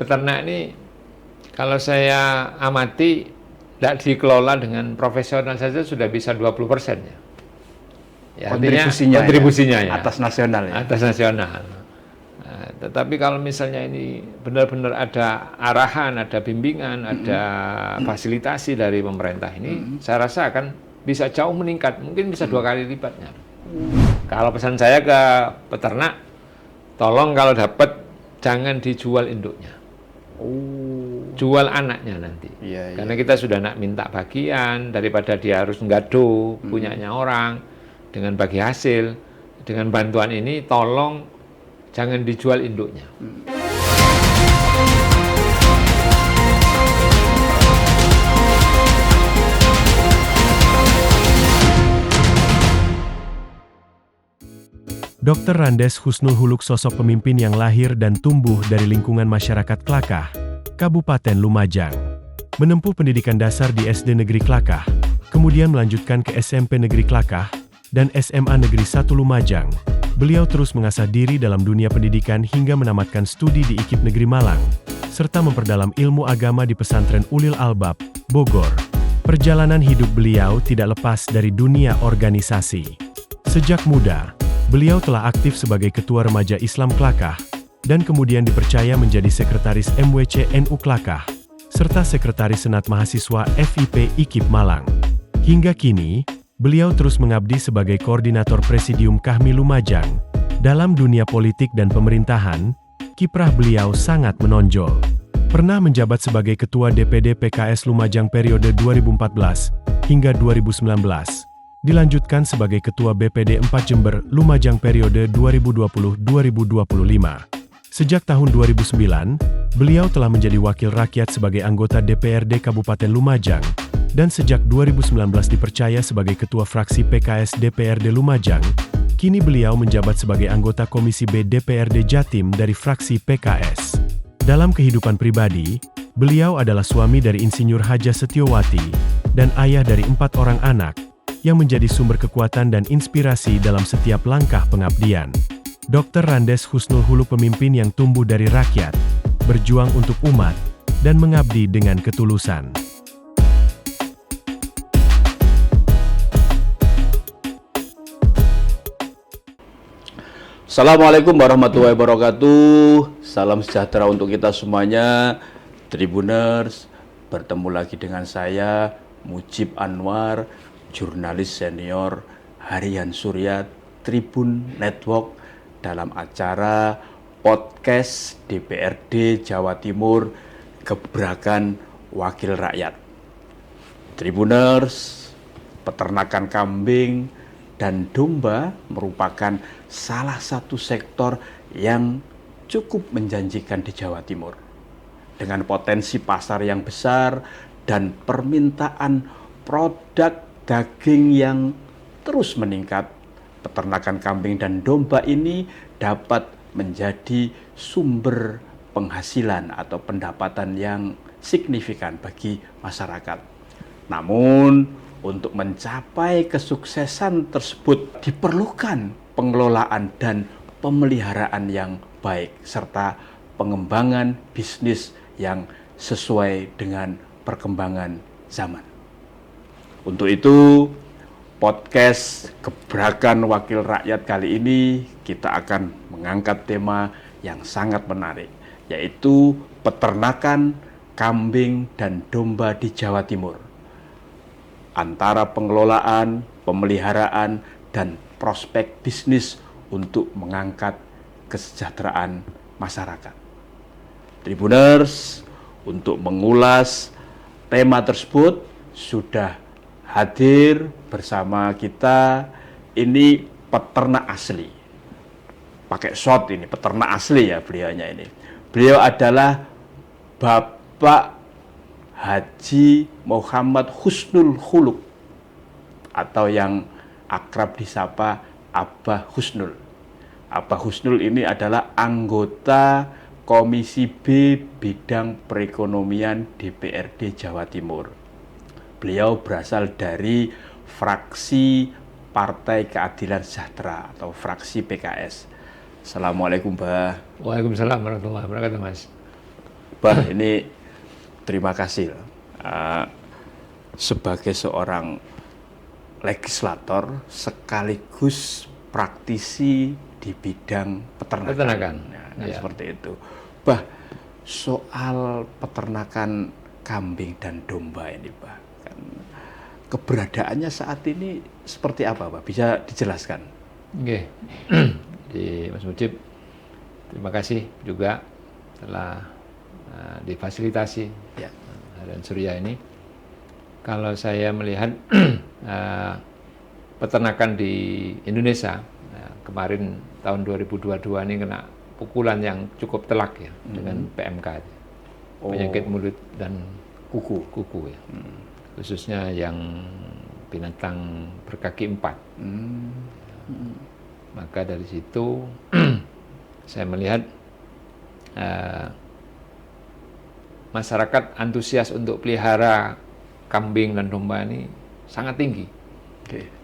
peternak ini kalau saya amati tidak dikelola dengan profesional saja sudah bisa 20% ya. Ya, kontribusinya ya, atas nasional ya. Atas nasional. Nah, tetapi kalau misalnya ini benar-benar ada arahan, ada bimbingan, ada fasilitasi dari pemerintah ini, saya rasa akan bisa jauh meningkat, mungkin bisa 2 kali lipatnya. Kalau pesan saya ke peternak, tolong kalau dapat jangan dijual induknya. Jual anaknya nanti. Karena kita sudah nak minta bagian, daripada dia harus nggado punyanya orang dengan bagi hasil. Dengan bantuan ini tolong jangan dijual induknya. Dr. Randes Husnul Huluk sosok pemimpin yang lahir dan tumbuh dari lingkungan masyarakat Klakah, Kabupaten Lumajang. Menempuh pendidikan dasar di SD Negeri Klakah, kemudian melanjutkan ke SMP Negeri Klakah dan SMA Negeri 1 Lumajang. Beliau terus mengasah diri dalam dunia pendidikan hingga menamatkan studi di IKIP Negeri Malang, serta memperdalam ilmu agama di Pesantren Ulil Albab, Bogor. Perjalanan hidup beliau tidak lepas dari dunia organisasi. Sejak muda, beliau telah aktif sebagai Ketua Remaja Islam Klakah, dan kemudian dipercaya menjadi Sekretaris MWC NU Klakah, serta Sekretaris Senat Mahasiswa FIP IKIP Malang. Hingga kini, beliau terus mengabdi sebagai Koordinator Presidium Kahmi Lumajang. Dalam dunia politik dan pemerintahan, kiprah beliau sangat menonjol. Pernah menjabat sebagai Ketua DPD PKS Lumajang periode 2014 hingga 2019. Dilanjutkan sebagai Ketua BPD 4 Jember Lumajang periode 2020-2025. Sejak tahun 2009, beliau telah menjadi wakil rakyat sebagai anggota DPRD Kabupaten Lumajang, dan sejak 2019 dipercaya sebagai Ketua Fraksi PKS DPRD Lumajang. Kini beliau menjabat sebagai anggota Komisi B DPRD Jatim dari fraksi PKS. Dalam kehidupan pribadi, beliau adalah suami dari Insinyur Haja Setiowati, dan ayah dari 4 orang anak, yang menjadi sumber kekuatan dan inspirasi dalam setiap langkah pengabdian. Dr. Randes Husnul Huluk pemimpin yang tumbuh dari rakyat, berjuang untuk umat, dan mengabdi dengan ketulusan. Assalamualaikum warahmatullahi wabarakatuh. Salam sejahtera untuk kita semuanya. Tribuners, bertemu lagi dengan saya, Mujib Anwar, jurnalis senior Harian Surya Tribun Network, dalam acara podcast DPRD Jawa Timur Gebrakan Wakil Rakyat. Tribuners, peternakan kambing dan domba merupakan salah satu sektor yang cukup menjanjikan di Jawa Timur. Dengan potensi pasar yang besar dan permintaan produk daging yang terus meningkat, peternakan kambing dan domba ini dapat menjadi sumber penghasilan atau pendapatan yang signifikan bagi masyarakat. Namun, untuk mencapai kesuksesan tersebut diperlukan pengelolaan dan pemeliharaan yang baik serta pengembangan bisnis yang sesuai dengan perkembangan zaman. Untuk itu, podcast Gebrakan Wakil Rakyat kali ini kita akan mengangkat tema yang sangat menarik, yaitu peternakan kambing dan domba di Jawa Timur. Antara pengelolaan, pemeliharaan, dan prospek bisnis untuk mengangkat kesejahteraan masyarakat. Tribuners, untuk mengulas tema tersebut sudah hadir bersama kita ini peternak asli. Pakai shot ini, peternak asli ya beliaunya ini. Beliau adalah Bapak Haji Muhammad Husnul Huluk, atau yang akrab disapa Abah Husnul. Abah Husnul ini adalah anggota Komisi B Bidang Perekonomian DPRD Jawa Timur. Beliau berasal dari fraksi Partai Keadilan Sejahtera atau fraksi PKS. Assalamualaikum, Mbah. Waalaikumsalam warahmatullahi wabarakatuh, Mas. Bah, ini terima kasih sebagai seorang legislator sekaligus praktisi di bidang peternakan. Kan Ya. seperti itu. Bah, soal peternakan kambing dan domba ini, Bah, kan keberadaannya saat ini seperti apa, Bah? Bisa dijelaskan? Oke. Di Mas Mujib, terima kasih juga telah difasilitasi Ya. Harian Surya ini. Kalau saya melihat peternakan di Indonesia kemarin tahun 2022 ini kena pukulan yang cukup telak ya dengan PMK, penyakit mulut dan kuku ya. Khususnya yang binatang berkaki 4. Maka dari situ saya melihat masyarakat antusias untuk pelihara kambing dan domba ini sangat tinggi.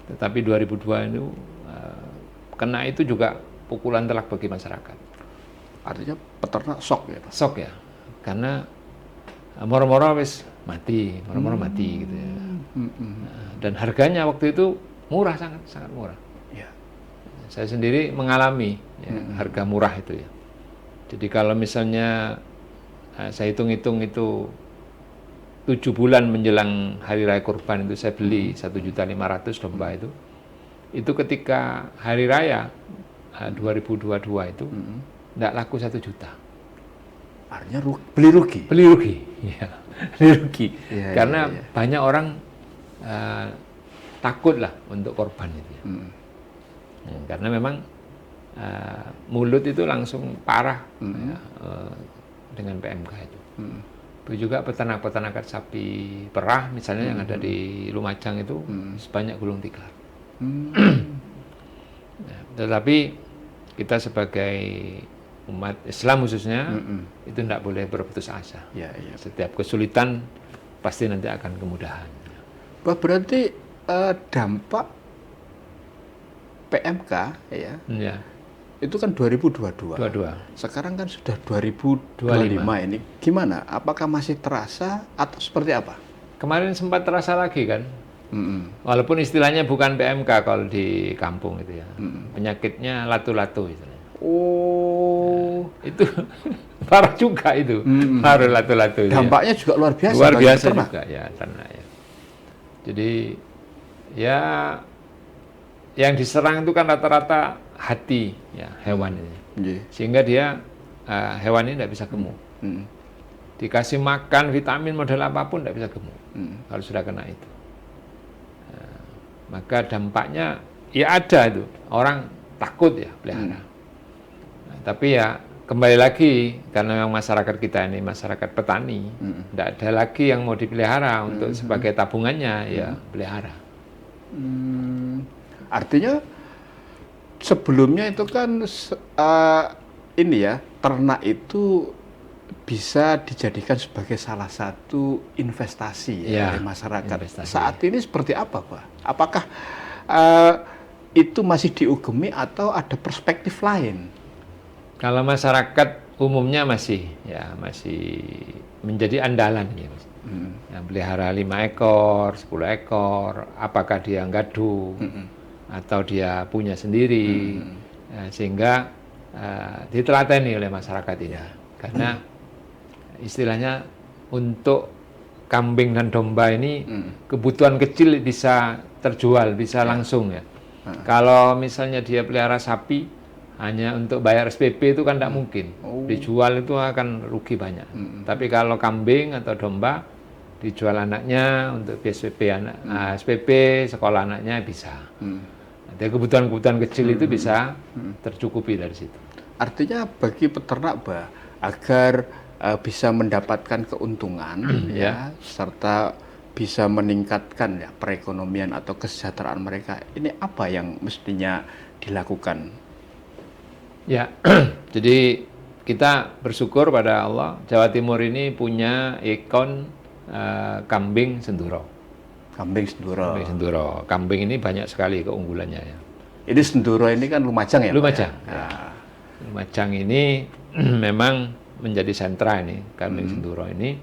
Tetapi 2002 itu kena itu juga pukulan telak bagi masyarakat. Artinya peternak shock ya, Pak? Shock ya, karena moro-moro wis mati, moro-moro mati gitu ya. Dan harganya waktu itu murah, sangat murah. Ya. Saya sendiri mengalami ya, harga murah itu ya. Jadi kalau misalnya saya hitung-hitung itu 7 bulan menjelang hari raya kurban itu saya beli 1.500.000 domba itu ketika hari raya 2022 itu tidak laku 1 juta. Artinya beli rugi? Beli rugi, ya. Beli rugi. Ya, karena ya. banyak orang takut lah untuk korban itu ya. Karena memang mulut itu langsung parah ya, dengan PMK itu. Itu juga peternak-peternak sapi perah misalnya yang ada di Lumajang itu sebanyak gulung tikar. Nah, tetapi kita sebagai umat Islam khususnya itu tidak boleh berputus asa. Ya, ya. Setiap kesulitan pasti nanti akan kemudahan. Bah, berarti dampak PMK ya, itu kan 2022. Sekarang kan sudah 2025 ini. Gimana? Apakah masih terasa atau seperti apa? Kemarin sempat terasa lagi kan. Walaupun istilahnya bukan PMK kalau di kampung itu ya. Penyakitnya latu-latu istilahnya. Oh, Itu parah juga itu. Parah latu-latu. Dampaknya juga luar biasa. Luar bagi biasa peternak. juga ya ternak ya. Jadi ya yang diserang itu kan rata-rata hati ya hewan ini. Sehingga dia hewan ini tidak bisa gemuk. Dikasih makan vitamin model apapun tidak bisa gemuk. Kalau sudah kena itu. Maka dampaknya ya ada itu. Orang takut ya pelihara. Tapi ya kembali lagi karena memang masyarakat kita ini masyarakat petani, tidak ada lagi yang mau dipelihara untuk sebagai tabungannya ya pelihara. Artinya sebelumnya itu kan ini ya, ternak itu bisa dijadikan sebagai salah satu investasi ya, oleh masyarakat. Investasi. Saat ini seperti apa, Pak? Apakah itu masih diugemi atau ada perspektif lain? Kalau masyarakat umumnya masih menjadi andalan ya. Yang pelihara 5 ekor, 10 ekor, apakah dia ngadu atau dia punya sendiri, sehingga ditelateni oleh masyarakat ini. Karena istilahnya untuk kambing dan domba ini kebutuhan kecil bisa terjual, bisa langsung ya. Kalau misalnya dia pelihara sapi hanya untuk bayar SPP itu kan tidak mungkin. Dijual itu akan rugi banyak. Tapi kalau kambing atau domba dijual anaknya untuk SPP SPP sekolah anaknya bisa. Jadi kebutuhan-kebutuhan kecil itu bisa tercukupi dari situ. Artinya bagi peternak, Bah, agar bisa mendapatkan keuntungan ya, serta bisa meningkatkan ya perekonomian atau kesejahteraan mereka. Ini apa yang mestinya dilakukan? Ya, jadi kita bersyukur pada Allah, Jawa Timur ini punya ikon kambing Senduro. Kambing Senduro. Kambing Senduro. Kambing ini banyak sekali keunggulannya ya. Ini Senduro ini kan Lumajang ya? Lumajang. Pak, ya? Lumajang ini memang menjadi sentra ini kambing Senduro ini,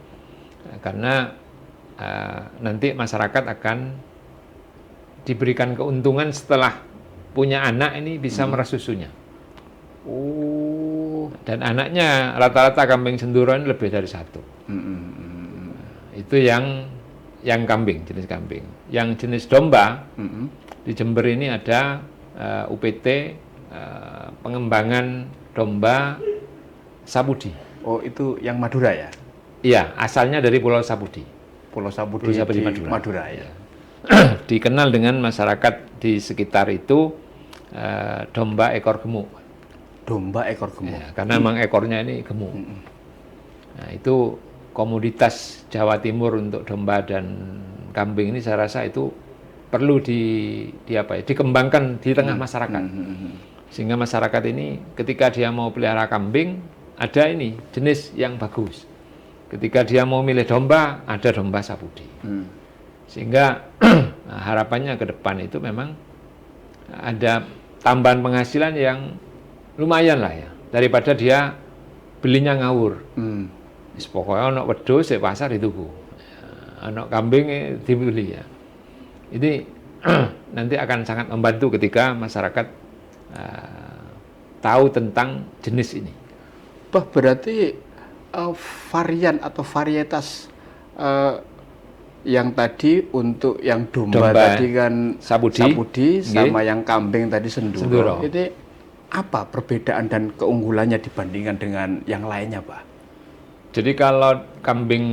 karena nanti masyarakat akan diberikan keuntungan setelah punya anak ini bisa meras susunya. Oh. Dan anaknya rata-rata kambing Senduro ini lebih dari satu. Itu yang kambing, jenis kambing. Yang jenis domba di Jember ini ada UPT pengembangan domba Sapudi. Oh, itu yang Madura ya? Iya, asalnya dari Pulau Sapudi. Pulau Sapudi Sapudi di Madura. Madura ya. Dikenal dengan masyarakat di sekitar itu domba ekor gemuk. Domba ekor gemuk. Ya, karena memang ekornya ini gemuk. Nah, itu komoditas Jawa Timur untuk domba dan kambing ini saya rasa itu perlu dikembangkan di tengah masyarakat. Sehingga masyarakat ini ketika dia mau pelihara kambing, ada ini jenis yang bagus. Ketika dia mau milih domba, ada domba Sapudi. Sehingga harapannya ke depan itu memang ada tambahan penghasilan yang lumayan lah ya, daripada dia belinya ngawur. Pokoknya anak wedhus di pasar dituku, anak kambing dibeli ya. Ini nanti akan sangat membantu ketika masyarakat tahu tentang jenis ini. Bah, berarti varian atau varietas yang tadi untuk yang domba tadi kan Sapudi sama yang kambing tadi Senduro. Ini apa perbedaan dan keunggulannya dibandingkan dengan yang lainnya, Pak? Jadi kalau kambing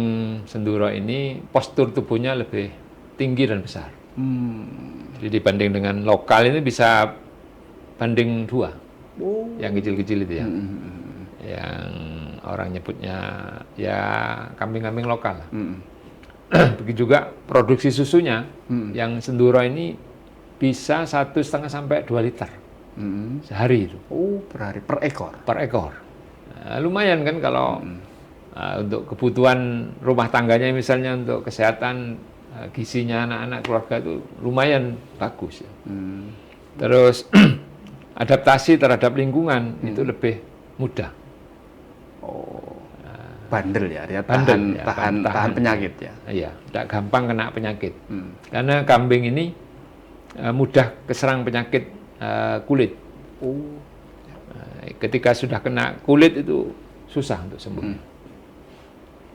Senduro ini postur tubuhnya lebih tinggi dan besar. Jadi dibanding dengan lokal ini bisa banding 2. Yang kecil-kecil itu ya. Yang orang nyebutnya ya kambing-kambing lokal. Begitu juga produksi susunya yang Senduro ini bisa 1,5 sampai 2 liter sehari itu. Oh, per hari, per ekor? Per ekor. Lumayan kan kalau untuk kebutuhan rumah tangganya misalnya untuk kesehatan gizinya anak-anak keluarga itu lumayan bagus ya. Terus adaptasi terhadap lingkungan itu lebih mudah. Oh, bandel ya, dia Bandel, tahan penyakit ya. Iya, tidak gampang kena penyakit. Karena kambing ini mudah keserang penyakit kulit. Ketika sudah kena kulit itu susah untuk sembuh.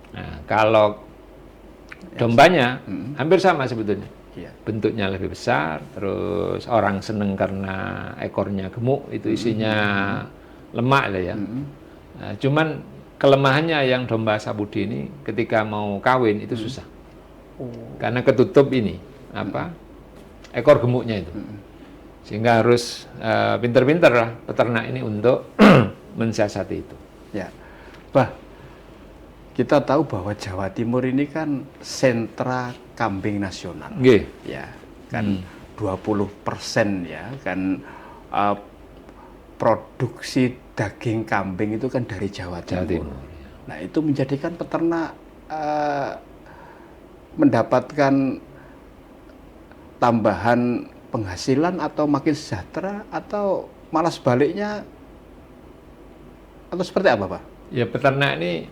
Nah, kalau dombanya hampir sama sebetulnya. Bentuknya lebih besar, terus orang seneng karena ekornya gemuk, itu isinya lemak lah ya. Nah, cuman kelemahannya yang domba Sapudi ini ketika mau kawin itu susah. Karena ketutup ini ekor gemuknya itu. Sehingga harus pinter-pinter lah peternak ini untuk mensiasati itu. Ya. Bah, kita tahu bahwa Jawa Timur ini kan sentra kambing nasional. Ya, kan 20% ya kan produksi daging kambing itu kan dari Jawa Timur. Nah, itu menjadikan peternak mendapatkan tambahan penghasilan atau makin sejahtera atau malah sebaliknya atau seperti apa, Pak? Ya, peternak ini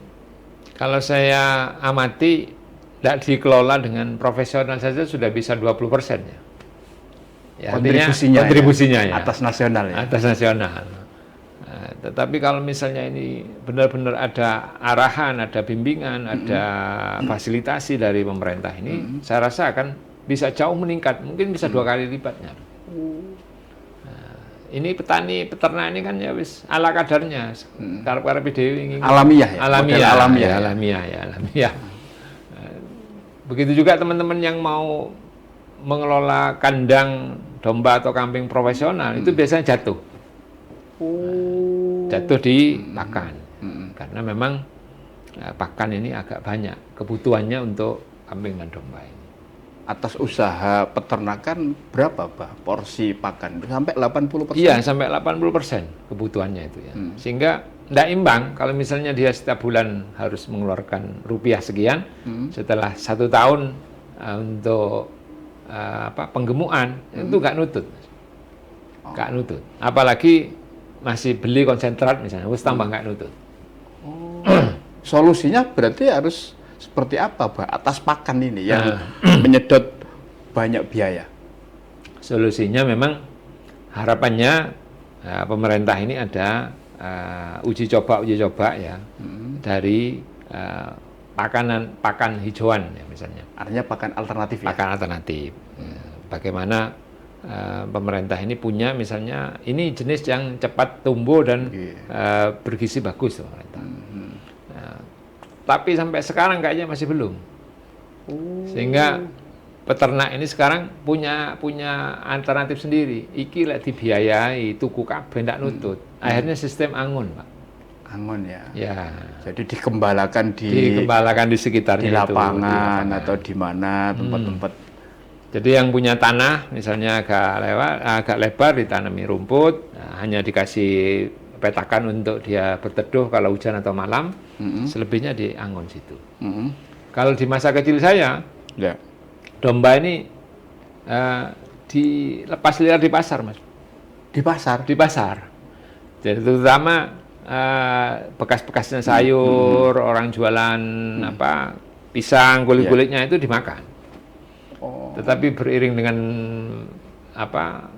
kalau saya amati tidak dikelola dengan profesional saja sudah bisa 20% ya. Ya, kontribusinya ya, atas nasional ya. Atas nasional. Nah, tetapi kalau misalnya ini benar-benar ada arahan, ada bimbingan, ada fasilitasi dari pemerintah ini, saya rasa akan bisa jauh meningkat, mungkin bisa 2 kali lipatnya. Nah, ini peternak ini kan ya wis ala kadarnya, karep-karep dhewe alamiah ya. Alamiah. Begitu juga teman-teman yang mau mengelola kandang domba atau kambing profesional itu biasanya jatuh. Jatuh di pakan. Karena memang pakan ini agak banyak kebutuhannya untuk kambing dan domba ini. Atas usaha peternakan berapa, Pak, porsi pakan? Sampai 80%? Iya, sampai 80% kebutuhannya itu ya. Sehingga tidak imbang kalau misalnya dia setiap bulan harus mengeluarkan rupiah sekian, setelah 1 tahun untuk penggemukan itu nggak nutut. Nggak nutut. Apalagi masih beli konsentrat misalnya, terus tambah nggak nutut. Solusinya berarti harus seperti apa, Pak? Atas pakan ini yang menyedot banyak biaya. Solusinya memang harapannya pemerintah ini ada uji coba ya dari pakan hijauan ya misalnya. Artinya pakan alternatif ya? Pakan alternatif. Bagaimana pemerintah ini punya misalnya ini jenis yang cepat tumbuh dan bergizi bagus pemerintah. Tapi sampai sekarang kayaknya masih belum. Sehingga peternak ini sekarang punya alternatif sendiri. Iki lek dibiayai tuku kabeh ndak nutut. Akhirnya sistem angon, Pak. Angon ya. Ya. Jadi dikembalakan di sekitarnya di lapangan, itu, atau di mana tempat-tempat. Jadi yang punya tanah misalnya agak lebar ditanami rumput, hanya dikasih petakan untuk dia berteduh kalau hujan atau malam, selebihnya di angon situ. Kalau di masa kecil saya, domba ini dilepas liar di pasar, Mas. Di pasar? Di pasar. Jadi terutama bekas-bekasnya sayur, orang jualan pisang, kulit-kulitnya itu dimakan. Tetapi beriring dengan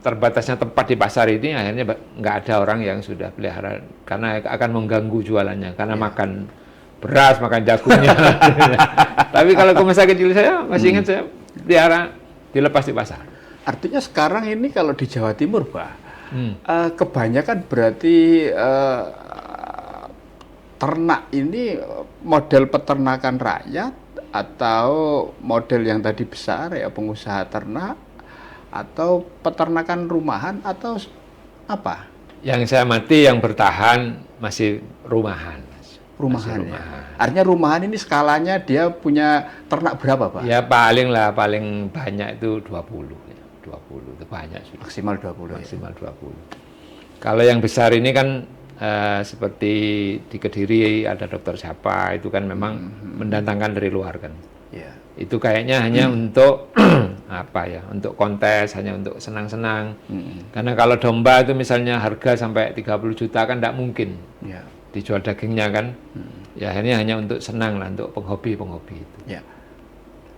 terbatasnya tempat di pasar ini, akhirnya nggak ada orang yang sudah pelihara karena akan mengganggu jualannya karena makan beras, makan jagungnya. Tapi kalau ke masa kecil saya masih ingat saya pelihara dilepas di pasar. Artinya sekarang ini kalau di Jawa Timur, Pak, kebanyakan berarti ternak ini model peternakan rakyat atau model yang tadi besar ya pengusaha ternak atau peternakan rumahan atau apa? Yang saya amati yang bertahan masih rumahan. Rumahan. Ya. Artinya rumahan ini skalanya dia punya ternak berapa, Pak? Ya paling banyak itu 20 ya. 20 itu banyak sudah. Maksimal 20. Maksimal 20. Kalau yang besar ini kan seperti di Kediri ada dokter siapa itu kan memang mendatangkan dari luar kan. Yeah. Itu kayaknya hanya untuk untuk kontes, hanya untuk senang-senang. Karena kalau domba itu misalnya harga sampai 30 juta kan tidak mungkin dijual dagingnya kan. Ya akhirnya hanya untuk senang lah, untuk penghobi itu. Ya.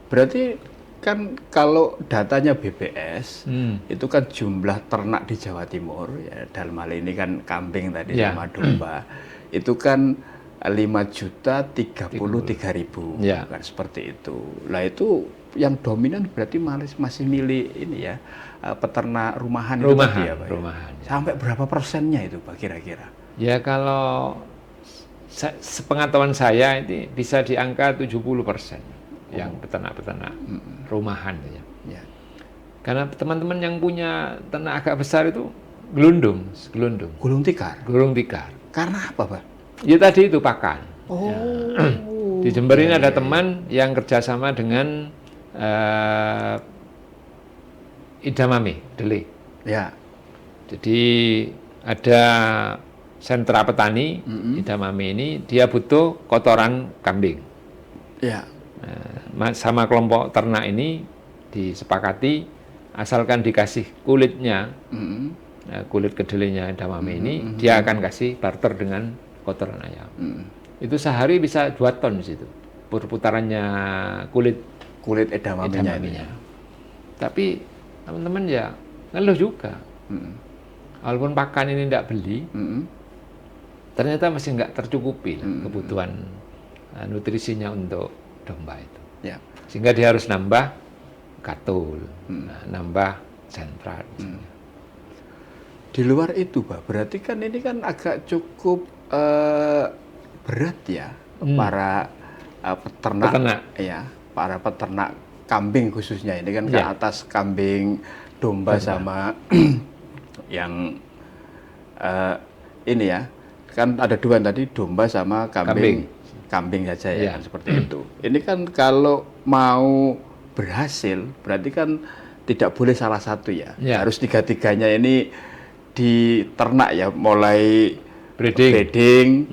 Berarti kan kalau datanya BPS itu kan jumlah ternak di Jawa Timur ya dalam hal ini kan kambing tadi sama domba itu kan 5.033.000 kan seperti itu. Lah itu yang dominan berarti masih milih ini ya peternak rumahan itu tadi ya, Pak. Rumahan. Ya. Sampai berapa persennya itu, Pak, kira-kira? Ya kalau sepengetahuan saya ini bisa di angka 70%. Yang peternak-peternak rumahan ya. Karena teman-teman yang punya ternak agak besar itu gulung tikar. Karena apa, Pak? Ya tadi itu pakan. Di Jember ini ada teman yang kerjasama dengan Idamame Deli. Ya. Jadi ada sentra petani Idamame ini dia butuh kotoran kambing. Ya. Sama kelompok ternak ini disepakati asalkan dikasih kulitnya, kulit kedelainya Idamame ini, dia akan kasih barter dengan kotoran ayam. Itu sehari bisa 2 ton di situ, perputarannya kulit Idamame-nya. Tapi teman-teman ya ngeluh juga, walaupun pakan ini tidak beli, ternyata masih nggak tercukupi kebutuhan nutrisinya untuk domba itu. Ya. Sehingga dia harus nambah katul, nambah sentral. Di luar itu, Pak, berarti kan ini kan agak cukup berat ya para peternak ya, para peternak kambing khususnya ini kan ke atas kambing, domba sama yang ini ya, kan ada 2 tadi, domba sama kambing saja ya, kan, seperti itu. Ini kan kalau mau berhasil berarti kan tidak boleh salah satu ya. Harus 3-3-nya ini diternak ya, mulai breeding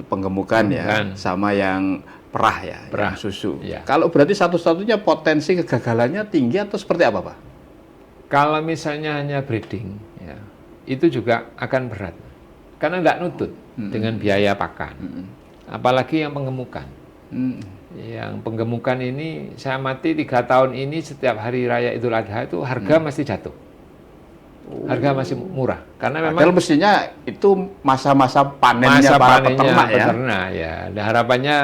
penggemukan ya, sama yang perah ya, yang susu. Kalau berarti satu-satunya potensi kegagalannya tinggi atau seperti apa, Pak? Kalau misalnya hanya breeding ya, itu juga akan berat. Karena nggak nutut dengan biaya pakan. apalagi yang penggemukan. Yang penggemukan ini saya amati 3 tahun ini setiap hari raya Idul Adha itu harga masih jatuh. Harga masih murah karena memang Padahal mestinya itu masa-masa panennya para peternak ya. Dan harapannya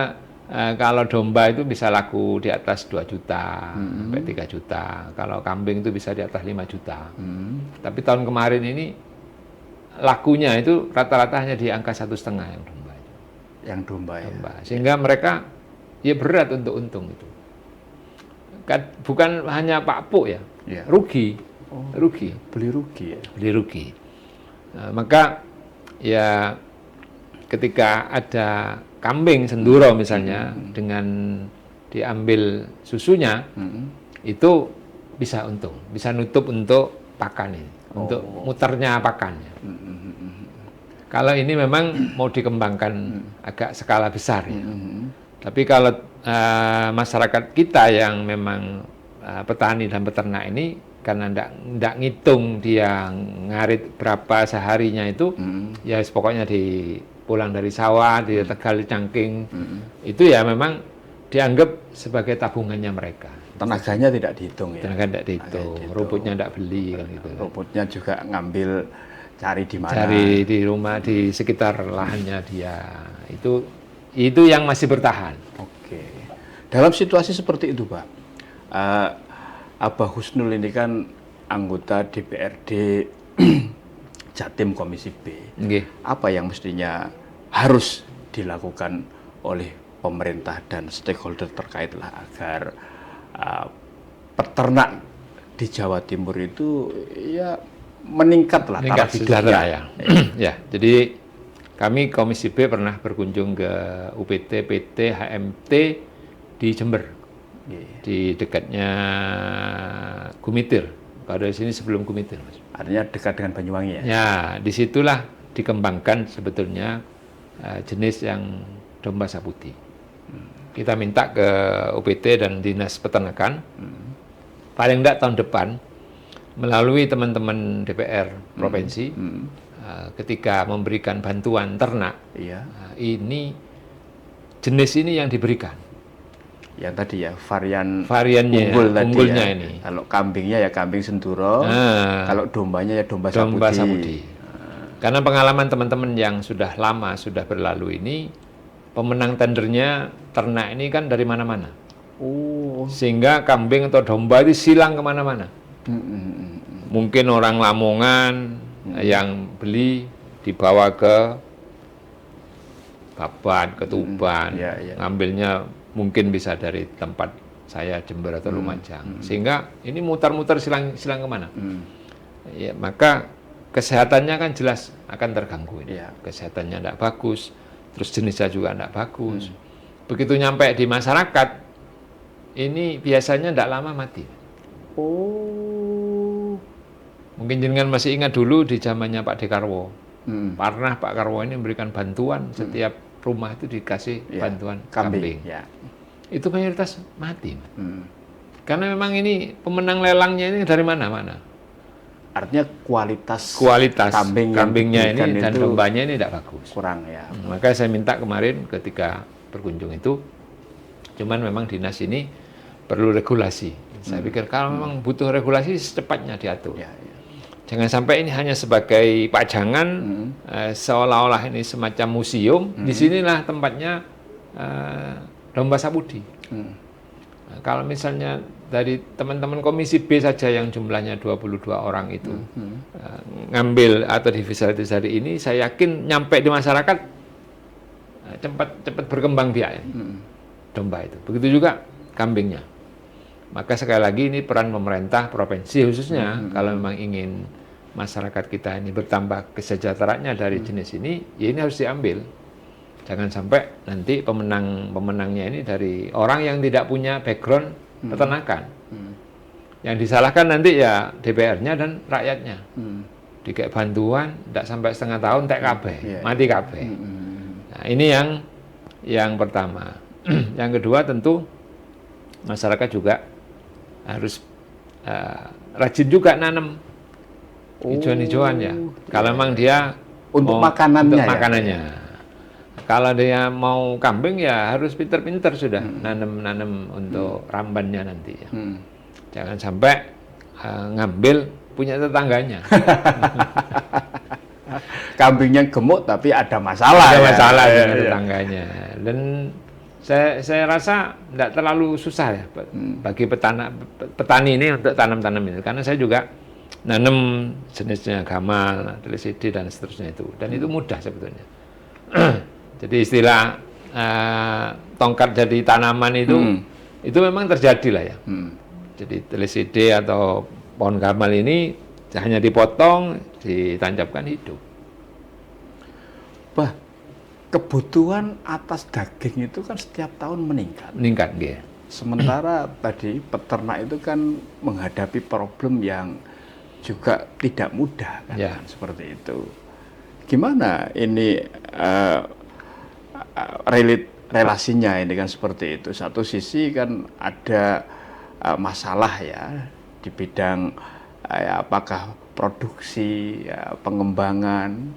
kalau domba itu bisa laku di atas 2 juta sampai 3 juta. Kalau kambing itu bisa di atas 5 juta. Tapi tahun kemarin ini lakunya itu rata-rata hanya di angka 1,5 yang domba. Yang domba ya. Sehingga mereka ya berat untuk untung itu. Bukan hanya Pak Puk ya, rugi. Rugi. Beli rugi ya. Beli rugi. Nah, maka ya ketika ada kambing senduro misalnya dengan diambil susunya itu bisa untung, bisa nutup untuk pakan ini, untuk muternya pakannya. Kalau ini memang mau dikembangkan agak skala besar ya. Tapi kalau masyarakat kita yang memang petani dan peternak ini karena ndak ngitung dia ngarit berapa seharinya itu, ya pokoknya pulang dari sawah di Tegal Cangking itu ya memang dianggap sebagai tabungannya mereka. Tenaganya tidak dihitung ya. Tenaga tidak dihitung, rumputnya tidak beli kan gitu. Rumputnya juga ngambil cari di mana? Cari di rumah di sekitar lahannya dia. Itu yang masih bertahan. Oke. Dalam situasi seperti itu, Pak, Abah Husnul ini kan anggota DPRD Jatim Komisi B. Okay. Apa yang mestinya harus dilakukan oleh pemerintah dan stakeholder terkait lah agar peternak di Jawa Timur itu ya meningkat taraf hidupnya. Ya. Ya, jadi kami Komisi B pernah berkunjung ke UPT, PT, HMT di Jember. Di dekatnya Gumitir. Kalau dari sini sebelum Gumitir, Mas. Artinya dekat dengan Banyuwangi ya? Ya, disitulah dikembangkan sebetulnya jenis yang domba saputi. Kita minta ke UPT dan Dinas Peternakan, paling tidak tahun depan, melalui teman-teman DPR Provinsi, ketika memberikan bantuan ternak, ini jenis ini yang diberikan. Yang tadi ya variannya unggulnya ya. ini. Kalau kambingnya ya kambing senduro, kalau dombanya ya domba saputi. Karena pengalaman teman-teman yang sudah lama sudah berlalu ini, pemenang tendernya ternak ini kan dari mana-mana. Sehingga kambing atau domba itu silang kemana-mana. Mungkin orang Lamongan yang beli dibawa ke Babat, ke Tuban, ngambilnya mungkin bisa dari tempat saya Jember atau Lumajang, sehingga ini mutar-mutar silang kemana? Ya, maka kesehatannya kan jelas akan terganggu ini. Kesehatannya tidak bagus, terus jenisnya juga tidak bagus. Begitu nyampe di masyarakat, ini biasanya tidak lama mati. Mungkin jenengan masih ingat dulu di zamannya Pak Dekarwo, pernah Pak Karwo ini memberikan bantuan setiap rumah itu dikasih bantuan kambing. Itu mayoritas mati. Karena memang ini pemenang lelangnya ini dari mana-mana. Artinya kualitas kambingnya ini dan dombanya ini tidak bagus. Kurang ya. Maka saya minta kemarin ketika berkunjung itu, cuman memang dinas ini perlu regulasi. Saya pikir kalau memang butuh regulasi secepatnya diatur. Jangan sampai ini hanya sebagai pajangan, seolah-olah ini semacam museum. Disinilah tempatnya domba saputi. Nah, kalau misalnya dari teman-teman Komisi B saja yang jumlahnya 22 orang itu ngambil atau divisualisasi ini, saya yakin nyampe di masyarakat cepat berkembang biak domba itu. Begitu juga kambingnya. Maka sekali lagi ini peran pemerintah provinsi khususnya kalau memang ingin masyarakat kita ini bertambah kesejahteraannya dari jenis ini, ya ini harus diambil. Jangan sampai nanti pemenangnya ini dari orang yang tidak punya background peternakan. Yang disalahkan nanti ya DPR-nya dan rakyatnya. Dikasih bantuan, tidak sampai setengah tahun, mati kabeh. Nah, ini yang pertama. Yang kedua tentu masyarakat juga harus rajin juga nanam hijauan-hijauan ya. Kalau memang dia untuk makanannya. Untuk makanannya. kalau dia mau kambing ya harus pinter-pinter sudah nanem untuk rambannya nanti ya. Jangan sampai ngambil punya tetangganya. Kambingnya gemuk tapi ada masalah. Ada ya. masalah Iya, dengan iya. tetangganya. Dan saya rasa tidak terlalu susah ya bagi petani ini untuk tanam-tanam ini. Karena saya juga nanam jenisnya gamal, telisidi dan seterusnya itu. Dan itu mudah sebetulnya. Jadi istilah tongkat jadi tanaman itu memang terjadi lah ya. Jadi telisidi atau pohon gamal ini hanya dipotong, ditancapkan hidup. Bah, kebutuhan atas daging itu kan setiap tahun meningkat. Meningkat, ya. Sementara tadi peternak itu kan menghadapi problem yang juga tidak mudah kan, Ya. seperti itu. Gimana ini relasinya ini kan seperti itu. Satu sisi kan ada masalah ya di bidang apakah produksi, pengembangan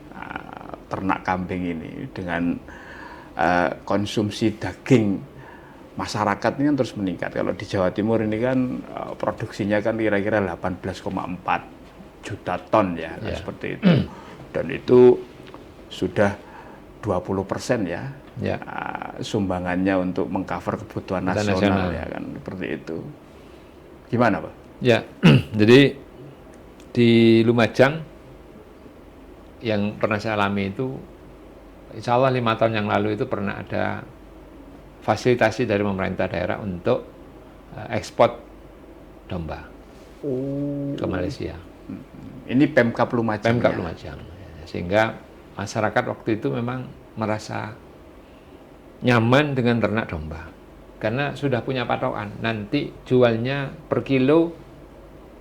ternak kambing ini dengan konsumsi daging masyarakat ini kan terus meningkat. Kalau di Jawa Timur ini kan produksinya kan kira-kira 18,4 juta ton ya, kan seperti itu. Dan itu sudah 20% ya, sumbangannya untuk mengcover kebutuhan nasional ya kan, seperti itu. Gimana Pak? Ya, jadi di Lumajang yang pernah saya alami itu, insya Allah 5 tahun yang lalu itu pernah ada fasilitasi dari pemerintah daerah untuk ekspor domba ke Malaysia. Ini Pemkab Lumajang. Pemkab ya? Lumajang. Sehingga masyarakat waktu itu memang merasa nyaman dengan ternak domba. Karena sudah punya patokan, nanti jualnya per kilo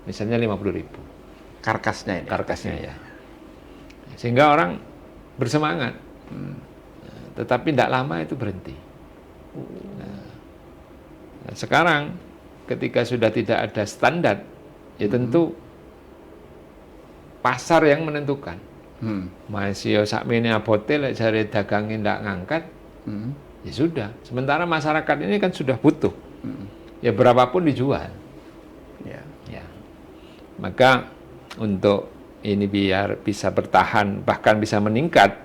misalnya 50.000. Karkasnya ini. Karkasnya ya. Sehingga orang bersemangat. Tetapi tidak lama itu berhenti. Nah, sekarang ketika sudah tidak ada standar, ya tentu pasar yang menentukan. Masih sakmene abote lek jare dagangin ndak ngangkat, ya sudah. Sementara masyarakat ini kan sudah butuh. Ya berapapun dijual. Ya. Maka untuk ini biar bisa bertahan bahkan bisa meningkat,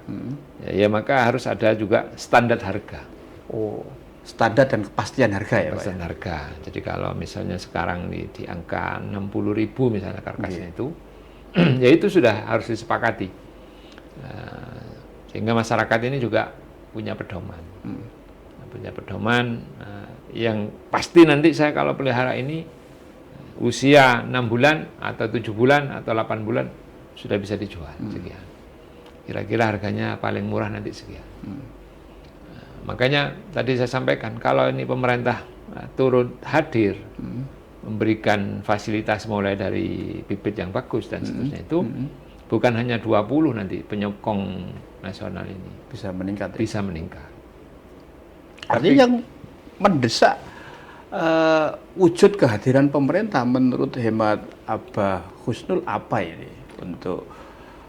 ya maka harus ada juga standar harga. Oh, standar dan kepastian harga ya Pak? Kepastian harga. Jadi kalau misalnya sekarang di angka 60.000 misalnya karkasnya itu, ya itu sudah harus disepakati. Sehingga masyarakat ini juga punya pedoman. Punya pedoman yang pasti nanti saya kalau pelihara ini usia 6 bulan atau 7 bulan atau 8 bulan sudah bisa dijual sekian. Kira-kira harganya paling murah nanti sekian. Makanya tadi saya sampaikan kalau ini pemerintah turut hadir memberikan fasilitas mulai dari bibit yang bagus dan seterusnya itu bukan hanya 20 nanti penyokong nasional ini Bisa meningkat. bisa meningkat. Artinya yang mendesak wujud kehadiran pemerintah menurut hemat Abah Husnul apa ini untuk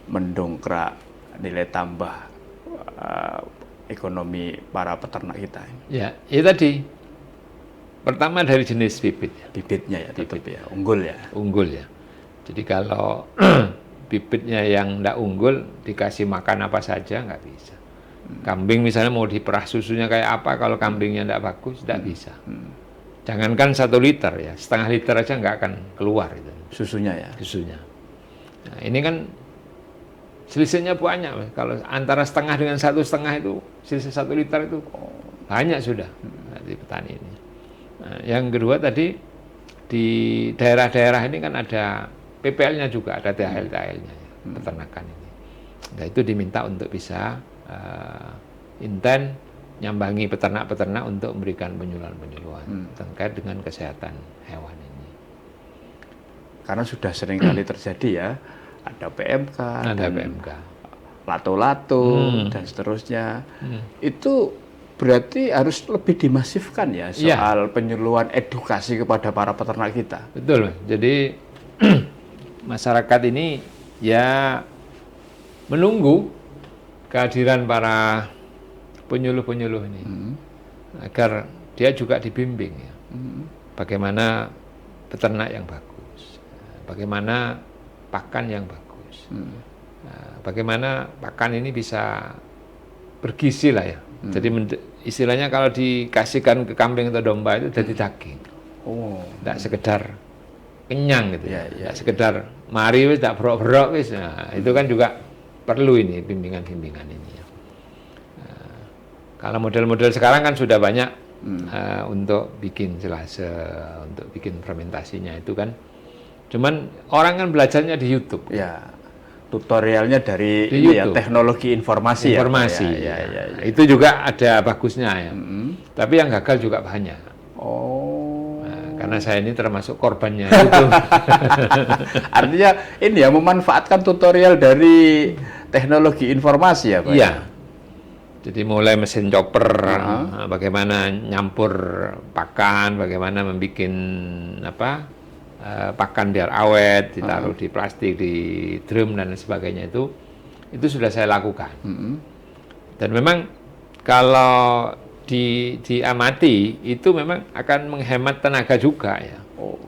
mendongkrak nilai tambah ekonomi para peternak kita ini? Ya tadi pertama dari jenis bibit. Bibitnya ya tetap ya, unggul ya. Unggul ya. Jadi kalau bibitnya yang tidak unggul dikasih makan apa saja nggak bisa. Kambing misalnya mau diperah susunya kayak apa, kalau kambingnya tidak bagus tidak bisa. Jangankan 1 liter ya, setengah liter aja nggak akan keluar itu Susunya ya. susunya. Nah, ini kan selisihnya banyak. Kalau antara setengah dengan 1,5 itu selisih 1 liter itu banyak sudah di petani ini. Nah, yang kedua tadi di daerah-daerah ini kan ada PPL-nya juga, ada THL-THL-nya ya, peternakan ini. Nah, itu diminta untuk bisa intent nyambangi peternak-peternak untuk memberikan penyuluhan-penyuluhan terkait dengan kesehatan hewan ini. Karena sudah sering kali terjadi ya, ada PMK, Ada dan PMK. lato-lato dan seterusnya. Itu berarti harus lebih dimasifkan ya soal penyuluhan edukasi kepada para peternak kita. Betul, jadi masyarakat ini ya menunggu kehadiran para penyuluh-penyuluh ini agar dia juga dibimbing ya. Bagaimana peternak yang bagus, bagaimana pakan yang bagus, bagaimana pakan ini bisa bergizi lah ya. Jadi istilahnya kalau dikasihkan ke kambing atau domba itu jadi daging, tidak sekedar kenyang gitu, tidak sekedar mari wis tak berok-berok wis. Nah, itu kan juga perlu ini bimbingan-bimbingan ini ya. Kalau model-model sekarang kan sudah banyak untuk bikin silase, untuk bikin fermentasinya itu kan. Cuman orang kan belajarnya di YouTube. Ya, tutorialnya dari di ini ya, YouTube. teknologi informasi. Informasi. Ya. Itu juga ada bagusnya ya. Tapi yang gagal juga banyak. Karena saya ini termasuk korbannya itu. Artinya ini ya memanfaatkan tutorial dari teknologi informasi ya, Pak. Iya. Jadi mulai mesin chopper, bagaimana nyampur pakan, bagaimana membuat pakan biar awet, ditaruh di plastik, di drum dan sebagainya itu sudah saya lakukan. Dan memang kalau diamati itu memang akan menghemat tenaga juga ya.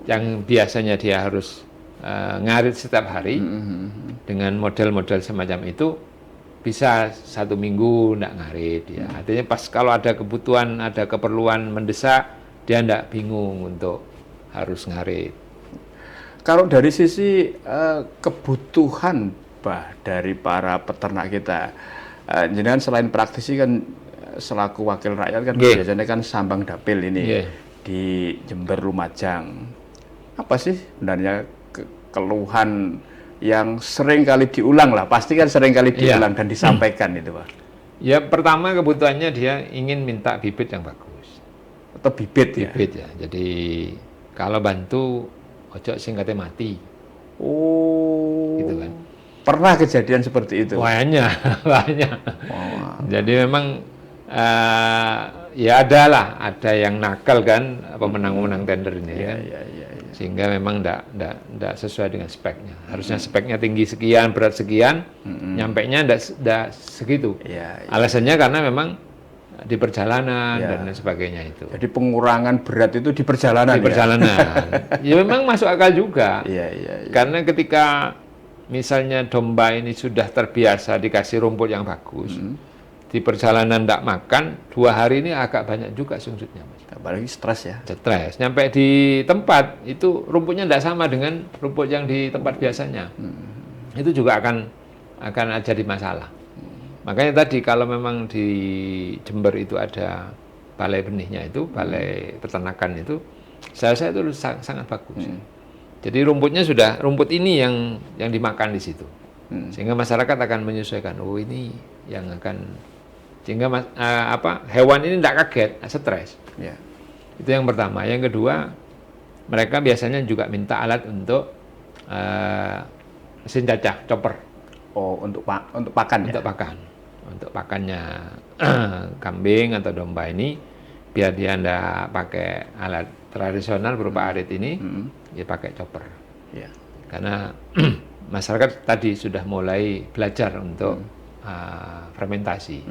Yang biasanya dia harus ngarit setiap hari dengan model-model semacam itu bisa 1 minggu enggak ngarit ya. Artinya pas kalau ada kebutuhan, ada keperluan mendesak, dia enggak bingung untuk harus ngarit. Kalau dari sisi kebutuhan dari para peternak kita, jenengan selain praktisi kan selaku wakil rakyat kan biasanya kan sambang dapil ini di Jember Lumajang. Apa sih sebenarnya keluhan yang sering kali diulang lah, pasti kan sering kali diulang dan disampaikan itu, Pak? Ya pertama kebutuhannya dia ingin minta bibit yang bagus. Atau bibit ya? Bibit ya, jadi kalau bantu ojo sing kate mati. Gitu kan. Pernah kejadian seperti itu? Banyak. Jadi memang ya ada yang nakal kan pemenang-pemenang tender ini kan. Sehingga memang enggak sesuai dengan speknya. Harusnya speknya tinggi sekian, berat sekian, nyampainya enggak segitu. Alasannya karena memang di perjalanan dan lain sebagainya itu. Jadi pengurangan berat itu di perjalanan. Di perjalanan. Ya memang masuk akal juga. Iya. Karena ketika misalnya domba ini sudah terbiasa dikasih rumput yang bagus, di perjalanan tidak makan 2 hari ini agak banyak juga sungsutnya, Mas. Apalagi stres ya. Stres. Nyampe di tempat itu rumputnya tidak sama dengan rumput yang di tempat biasanya. Itu juga akan jadi masalah. Makanya tadi kalau memang di Jember itu ada balai benihnya itu, balai peternakan itu, saya itu sangat bagus. Jadi rumput ini yang dimakan di situ. Sehingga masyarakat akan menyesuaikan, oh ini yang akan, sehingga hewan ini tidak kaget, stres. Itu yang pertama. Yang kedua, mereka biasanya juga minta alat untuk mesin cacah, chopper. Untuk pakan ya? Untuk pakan. Untuk pakannya kambing atau domba ini, biar dia tidak pakai alat tradisional berupa arit ini, dia pakai chopper. Karena masyarakat tadi sudah mulai belajar untuk fermentasi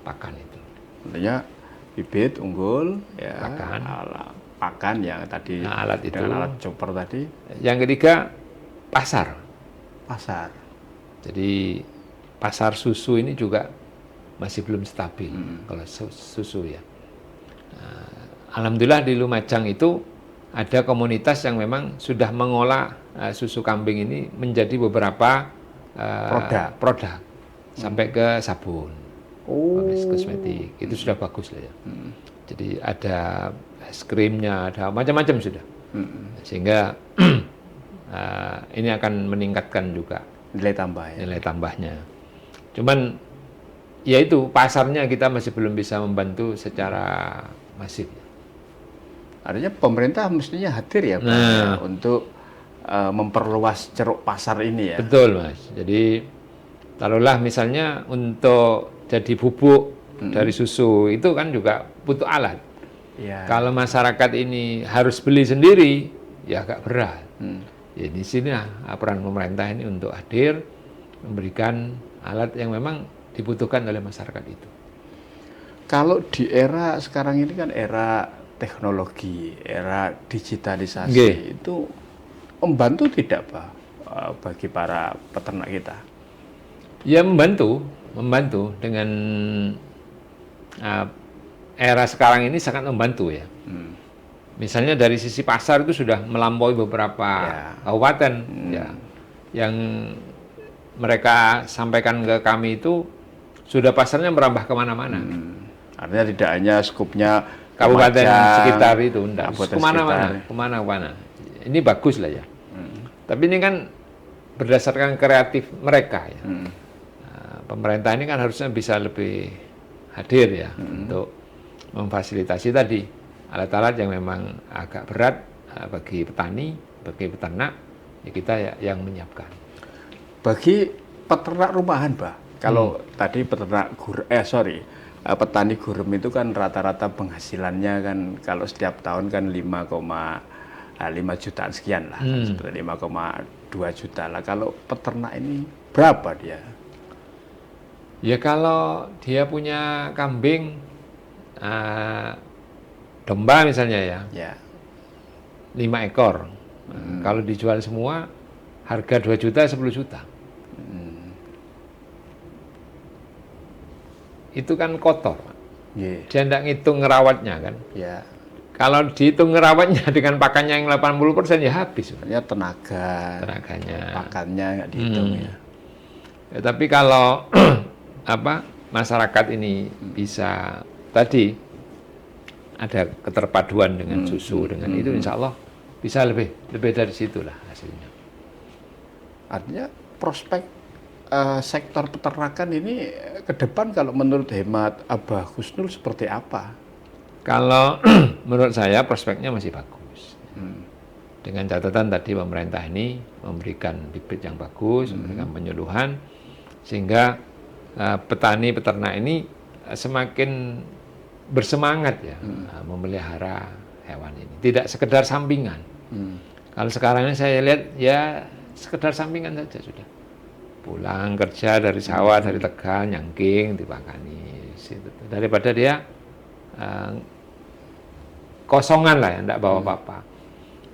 pakan itu. Tentunya bibit unggul, pakan yang tadi alat itu, alat chopper tadi. Yang ketiga pasar. Jadi pasar susu ini juga masih belum stabil kalau susu ya. Alhamdulillah di Lumajang itu ada komunitas yang memang sudah mengolah susu kambing ini menjadi beberapa produk sampai ke sabun, kosmetik, itu sudah bagus lah ya. Jadi ada es krimnya, ada macam-macam sudah, sehingga ini akan meningkatkan juga nilai tambahnya. Cuman ya itu pasarnya kita masih belum bisa membantu secara masif. Artinya pemerintah mestinya hadir ya Pak, untuk memperluas ceruk pasar ini ya. Betul Mas. Jadi taruhlah misalnya untuk jadi bubuk dari susu itu kan juga butuh alat. Kalau masyarakat ini harus beli sendiri ya agak berat. Ya di sini peran pemerintah ini untuk hadir memberikan alat yang memang dibutuhkan oleh masyarakat itu. Kalau di era sekarang ini kan era teknologi, era digitalisasi, Nggih. itu membantu tidak Pak bagi para peternak kita? Ya membantu dengan era sekarang ini sangat membantu ya. Misalnya dari sisi pasar itu sudah melampaui beberapa kabupaten ya, yang mereka sampaikan ke kami itu sudah pasarnya merambah kemana-mana. Artinya tidak hanya skupnya Kabupaten Lumajang, sekitar itu, enggak, kabupaten kemana-mana, sekitar. kemana-mana. Ini bagus lah ya. Tapi ini kan berdasarkan kreatif mereka ya. Nah, pemerintah ini kan harusnya bisa lebih hadir ya untuk memfasilitasi tadi alat-alat yang memang agak berat bagi petani, bagi peternak, ya kita yang menyiapkan. Bagi peternak rumahan, Pak. Kalau tadi petani gurem itu kan rata-rata penghasilannya kan kalau setiap tahun kan 5,5 jutaan sekian lah, seperti 5,2 juta lah. Kalau peternak ini berapa dia? Ya kalau dia punya kambing, domba misalnya ya, 5 ekor. Kalau dijual semua, harga 2 juta, 10 juta. Itu kan kotor. Dia tidak ngitung ngerawatnya kan. Ya. Kalau dihitung ngerawatnya dengan pakannya yang 80% ya habis. Sebenarnya tenaganya, pakannya nggak dihitung ya. Ya. Tapi kalau masyarakat ini bisa tadi ada keterpaduan dengan susu dengan itu, insya Allah bisa lebih dari situlah hasilnya. Artinya prospek sektor peternakan ini ke depan kalau menurut hemat Abah Husnul seperti apa? Kalau menurut saya prospeknya masih bagus. Dengan catatan tadi pemerintah ini memberikan bibit yang bagus, memberikan penyuluhan, sehingga petani peternak ini semakin bersemangat ya memelihara hewan ini. Tidak sekedar sampingan. Kalau sekarang ini saya lihat ya sekedar sampingan saja sudah. Pulang kerja dari sawah, dari Tegal, nyangking, dipakani. Daripada dia kosongan lah ya, enggak bawa apa-apa.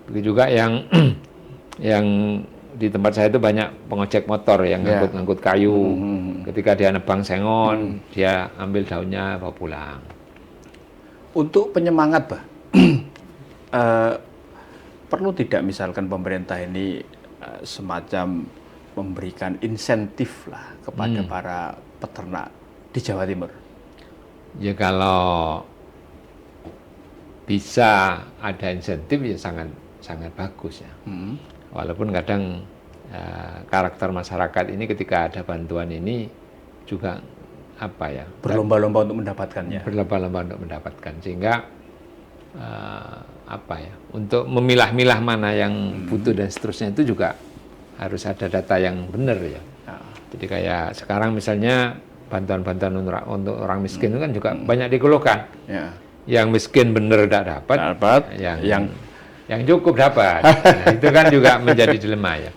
Begitu juga yang di tempat saya itu banyak pengojek motor yang ngangkut kayu. Ketika dia nebang sengon, dia ambil daunnya bawa pulang. Untuk penyemangat, Pak, perlu tidak misalkan pemerintah ini semacam memberikan insentif lah kepada para peternak di Jawa Timur? Ya kalau bisa ada insentif ya sangat bagus ya. Walaupun kadang karakter masyarakat ini ketika ada bantuan ini juga berlomba-lomba untuk mendapatkannya. Berlomba-lomba untuk mendapatkan, sehingga untuk memilah-milah mana yang butuh dan seterusnya itu juga harus ada data yang benar ya. Jadi kayak sekarang misalnya bantuan-bantuan untuk orang miskin itu kan juga banyak dikeluhkan. Yang miskin benar tidak dapat, yang cukup dapat. Nah, itu kan juga menjadi dilema ya.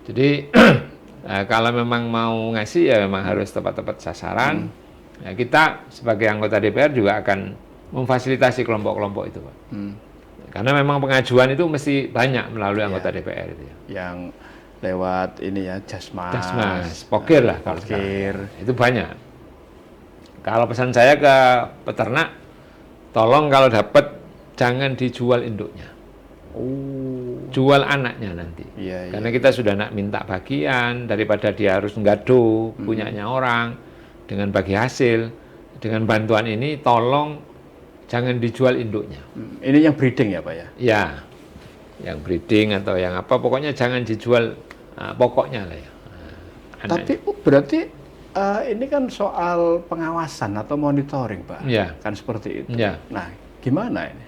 Jadi kalau memang mau ngasih ya memang harus tepat-tepat sasaran. Ya, kita sebagai anggota DPR juga akan memfasilitasi kelompok-kelompok itu, Pak. Karena memang pengajuan itu mesti banyak melalui anggota DPR itu ya. Yang lewat ini ya, Jasmas, Pokir lah kalau sekarang. Itu banyak. Kalau pesan saya ke peternak, tolong kalau dapat jangan dijual induknya. Jual anaknya nanti. Karena kita sudah nak minta bagian, daripada dia harus ngadu punyanya orang dengan bagi hasil. Dengan bantuan ini tolong jangan dijual induknya. Ini yang breeding ya, Pak ya? Ya. Yang breeding atau yang apa, pokoknya jangan dijual pokoknya lah ya. Tapi berarti ini kan soal pengawasan atau monitoring, Pak. Kan seperti itu. Nah, gimana ini?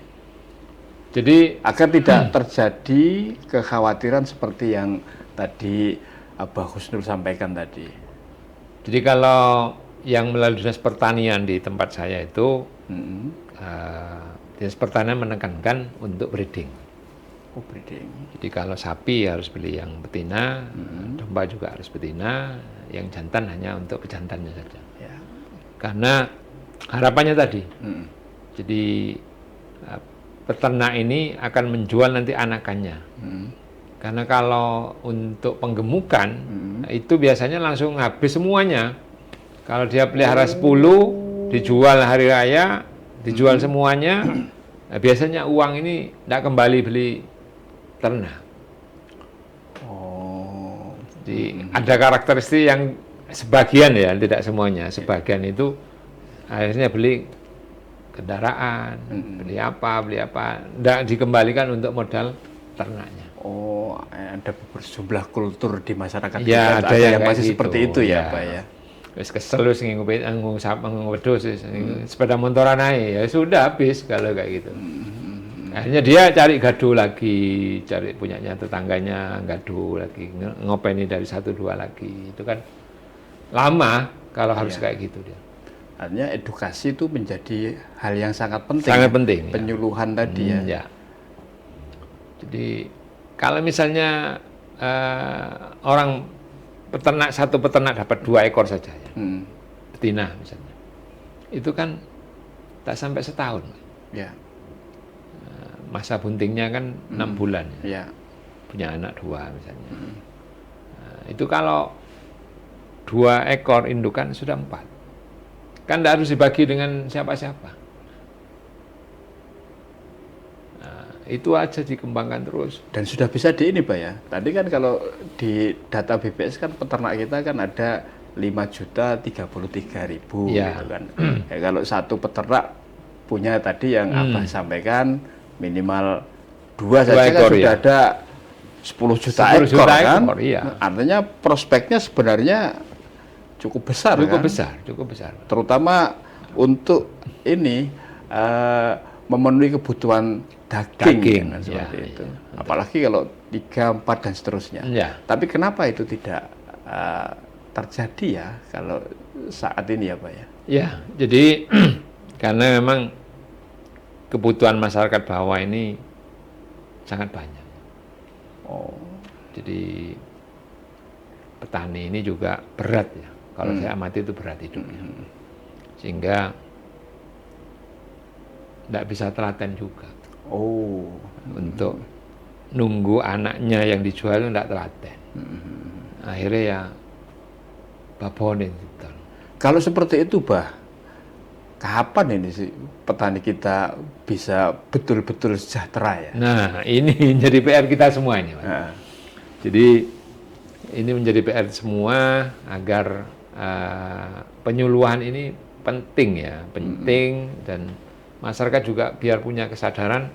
Jadi agar tidak terjadi kekhawatiran seperti yang tadi Abah Husnul sampaikan tadi. Jadi kalau yang melalui Dinas Pertanian di tempat saya itu, Dinas Pertanian menekankan untuk breeding. Breeding. Jadi kalau sapi harus beli yang betina, domba juga harus betina, yang jantan hanya untuk pejantannya saja. Karena harapannya tadi. Jadi peternak ini akan menjual nanti anakannya. Karena kalau untuk penggemukan itu biasanya langsung habis semuanya. Kalau dia pelihara 10, dijual hari raya, dijual semuanya, nah biasanya uang ini tidak kembali beli ternak. Jadi ada karakteristik yang sebagian ya, tidak semuanya. Sebagian itu akhirnya beli kendaraan, beli apa, tidak dikembalikan untuk modal ternaknya. Oh, ada sejumlah kultur di masyarakat Ya, kita ada yang masih gitu. seperti itu ya, Pak ya. Wis kesel wis nginggo wedhus sepeda motoran ae ya sudah habis kalau kayak gitu. Akhirnya dia cari gaduh lagi, cari punyanya tetangganya gaduh lagi, ngopeni dari 1 2 lagi. Itu kan lama kalau harus kayak gitu dia. Artinya edukasi itu menjadi hal yang sangat penting. Sangat penting. Penyuluhan tadi ya. Ya. Jadi kalau misalnya satu peternak dapat 2 ekor saja ya, betina misalnya, itu kan tak sampai setahun. Ya. Masa buntingnya kan 6 bulan ya. Ya. Punya anak 2 misalnya. Nah, itu kalau 2 ekor indukan sudah 4. Kan tidak harus dibagi dengan siapa-siapa. Nah, itu aja dikembangkan terus. Dan sudah bisa di ini, Pak ya. Tadi kan kalau di data BPS kan peternak kita kan ada 5.033.000 Ya. gitu kan. Ya, kalau satu peternak punya tadi yang Abah sampaikan minimal 2 saja kan ekor, sudah ya. ada 10 juta 10 ekor juta kan. ekor, iya. Artinya prospeknya sebenarnya cukup besar Cukup kan. besar. Terutama untuk ini memenuhi kebutuhan daging kan, seperti ya, itu. ya. Apalagi kalau 3, 4 dan seterusnya. Ya. Tapi kenapa itu tidak terjadi ya kalau saat ini ya, Pak ya? Ya, jadi karena memang kebutuhan masyarakat bawah ini sangat banyak. Jadi petani ini juga berat ya. Kalau saya amati itu berat hidupnya. Sehingga tidak bisa telaten juga. Untuk nunggu anaknya yang dijual itu tidak telaten. Akhirnya ya babonin. Kalau seperti itu, Bah, kapan ini sih petani kita bisa betul-betul sejahtera ya? Nah, ini jadi PR kita semua ini, Mas. Nah. Jadi ini menjadi PR semua agar penyuluhan ini penting ya, penting, dan masyarakat juga biar punya kesadaran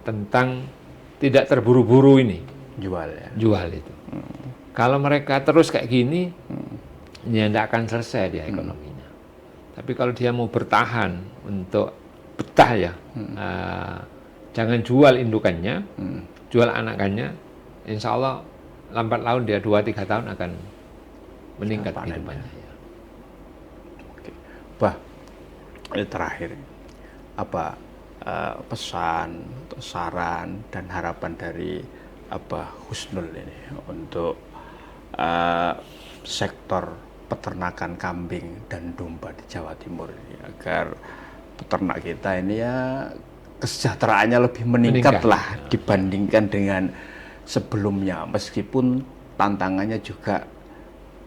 tentang tidak terburu-buru ini jual itu. Kalau mereka terus kayak gini, ya tidak akan selesai dia ekonominya. Tapi kalau dia mau bertahan untuk betah ya, jangan jual indukannya, jual anakannya, insya Allah lambat laun dia 2-3 tahun akan meningkat kehidupannya. Ya. Oke. Bah, ini terakhir, apa pesan, atau saran dan harapan dari Abah Husnul ini untuk sektor peternakan kambing dan domba di Jawa Timur ini, agar peternak kita ini ya kesejahteraannya lebih meningkat lah dibandingkan dengan sebelumnya, meskipun tantangannya juga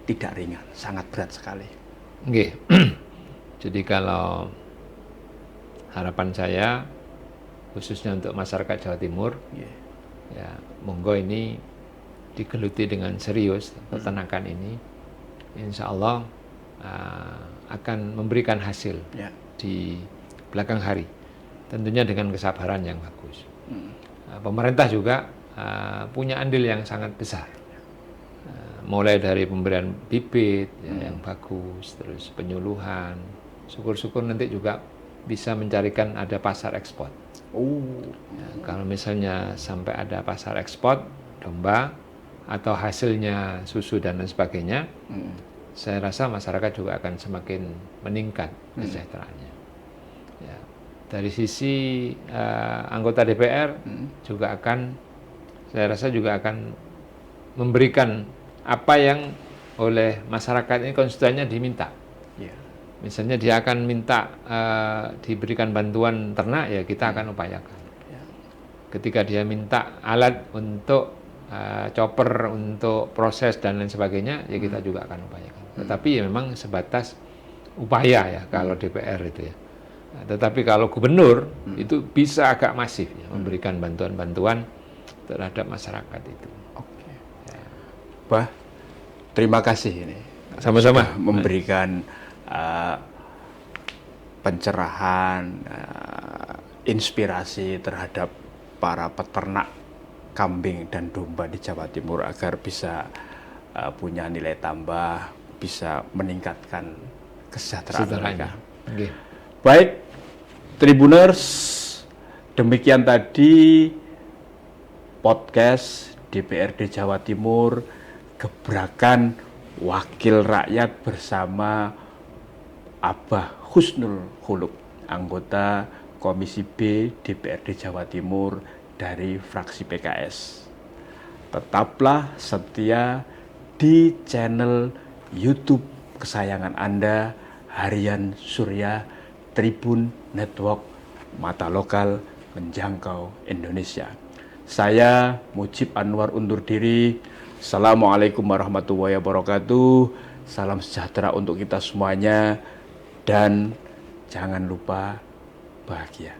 tidak ringan, sangat berat sekali. Oke. Jadi kalau harapan saya khususnya untuk masyarakat Jawa Timur, ya monggo ini digeluti dengan serius peternakan ini, insya Allah akan memberikan hasil di belakang hari, tentunya dengan kesabaran yang bagus. Pemerintah juga punya andil yang sangat besar, mulai dari pemberian bibit yang bagus, terus penyuluhan, syukur-syukur nanti juga bisa mencarikan ada pasar ekspor. Ya, kalau misalnya sampai ada pasar ekspor domba atau hasilnya susu dan lain sebagainya, saya rasa masyarakat juga akan semakin meningkat kesejahteraannya. Ya, dari sisi anggota DPR juga akan, saya rasa juga akan memberikan apa yang oleh masyarakat ini konstituennya diminta. misalnya dia akan minta diberikan bantuan ternak, ya kita akan upayakan. Ketika dia minta alat untuk chopper untuk proses dan lain sebagainya, ya kita juga akan upayakan. Tetapi ya memang sebatas upaya ya kalau DPR itu ya. Nah, tetapi kalau gubernur itu bisa agak masif ya, memberikan bantuan-bantuan terhadap masyarakat itu. Oke. Bah, terima kasih ini. Sama-sama Memberikan pencerahan, inspirasi terhadap para peternak kambing dan domba di Jawa Timur agar bisa punya nilai tambah, bisa meningkatkan kesejahteraan mereka. Okay. Baik, Tribuners, demikian tadi podcast DPRD Jawa Timur, gebrakan wakil rakyat bersama Abah Husnul Huluk, anggota Komisi B DPRD Jawa Timur dari fraksi PKS. Tetaplah setia di channel YouTube kesayangan Anda, Harian Surya Tribun Network, mata lokal menjangkau Indonesia. Saya Mujib Anwar undur diri. Assalamualaikum warahmatullahi wabarakatuh. Salam sejahtera untuk kita semuanya dan jangan lupa bahagia.